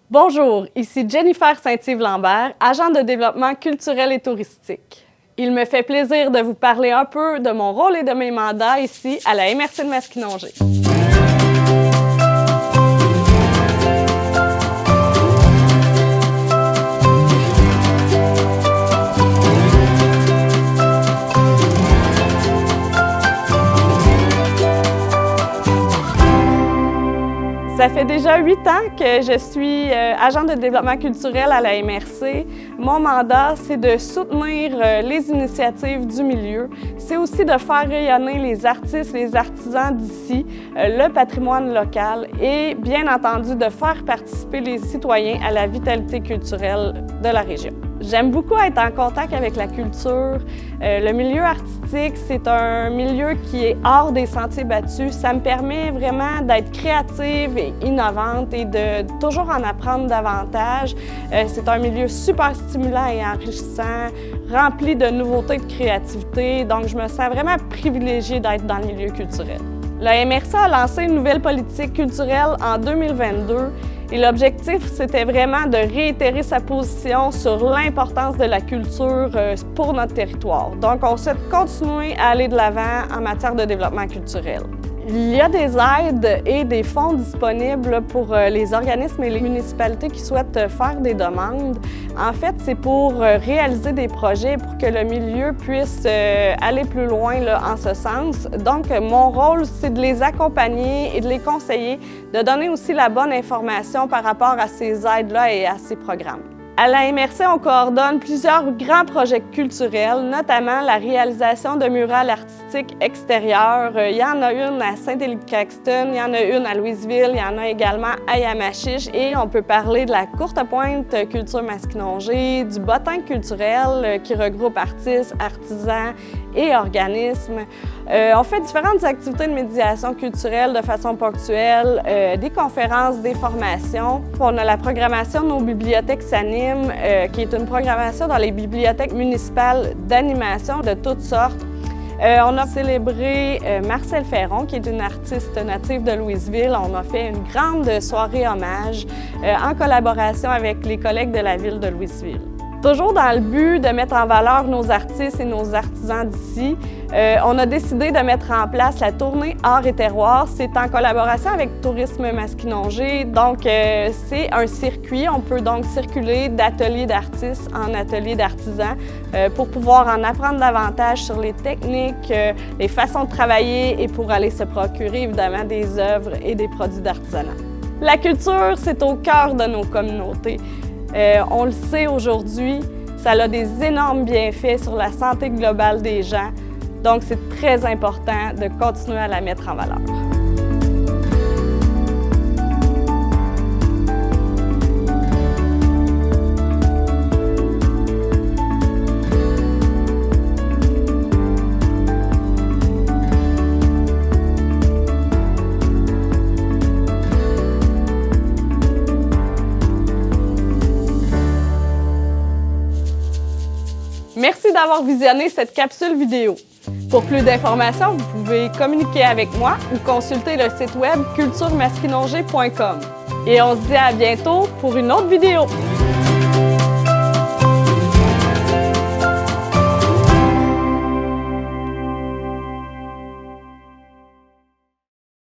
Bonjour, ici Jennifer Saint-Yves-Lambert, agent de développement culturel et touristique. Il me fait plaisir de vous parler un peu de mon rôle et de mes mandats ici à la MRC de Maskinongé. Ça fait déjà 8 ans que je suis agent de développement culturel à la MRC. Mon mandat, c'est de soutenir les initiatives du milieu. C'est aussi de faire rayonner les artistes, les artisans d'ici, le patrimoine local et, bien entendu, de faire participer les citoyens à la vitalité culturelle de la région. J'aime beaucoup être en contact avec la culture. Le milieu artistique, c'est un milieu qui est hors des sentiers battus. Ça me permet vraiment d'être créative et innovante et de toujours en apprendre davantage. C'est un milieu super stimulant et enrichissant, rempli de nouveautés, de créativité. Donc, je me sens vraiment privilégiée d'être dans le milieu culturel. La MRC a lancé une nouvelle politique culturelle en 2022. Et l'objectif, c'était vraiment de réitérer sa position sur l'importance de la culture pour notre territoire. Donc, on souhaite continuer à aller de l'avant en matière de développement culturel. Il y a des aides et des fonds disponibles pour les organismes et les municipalités qui souhaitent faire des demandes. En fait, c'est pour réaliser des projets pour que le milieu puisse aller plus loin là, en ce sens. Donc, mon rôle, c'est de les accompagner et de les conseiller, de donner aussi la bonne information par rapport à ces aides-là et à ces programmes. À la MRC, on coordonne plusieurs grands projets culturels, notamment la réalisation de murales artistiques extérieures. Il y en a une à Saint-Élie-de-Caxton, il y en a une à Louisville, il y en a également à Yamachiche et on peut parler de la Courte Pointe Culture Maskinongé, du bottin culturel qui regroupe artistes, artisans et organismes. On fait différentes activités de médiation culturelle de façon ponctuelle, des conférences, des formations. On a la programmation de nos bibliothèques s'animent, qui est une programmation dans les bibliothèques municipales d'animation de toutes sortes. On a célébré Marcel Ferron, qui est une artiste native de Louisville. On a fait une grande soirée hommage en collaboration avec les collègues de la ville de Louisville. Toujours dans le but de mettre en valeur nos artistes et nos artisans d'ici, on a décidé de mettre en place la tournée Art et Terroir. C'est en collaboration avec Tourisme Maskinongé. Donc, c'est un circuit. On peut donc circuler d'atelier d'artistes en atelier d'artisans pour pouvoir en apprendre davantage sur les techniques, les façons de travailler et pour aller se procurer évidemment des œuvres et des produits d'artisanat. La culture, c'est au cœur de nos communautés. On le sait aujourd'hui, ça a des énormes bienfaits sur la santé globale des gens. Donc, c'est très important de continuer à la mettre en valeur. Merci d'avoir visionné cette capsule vidéo. Pour plus d'informations, vous pouvez communiquer avec moi ou consulter le site web culturemaskinongé.com. Et on se dit à bientôt pour une autre vidéo.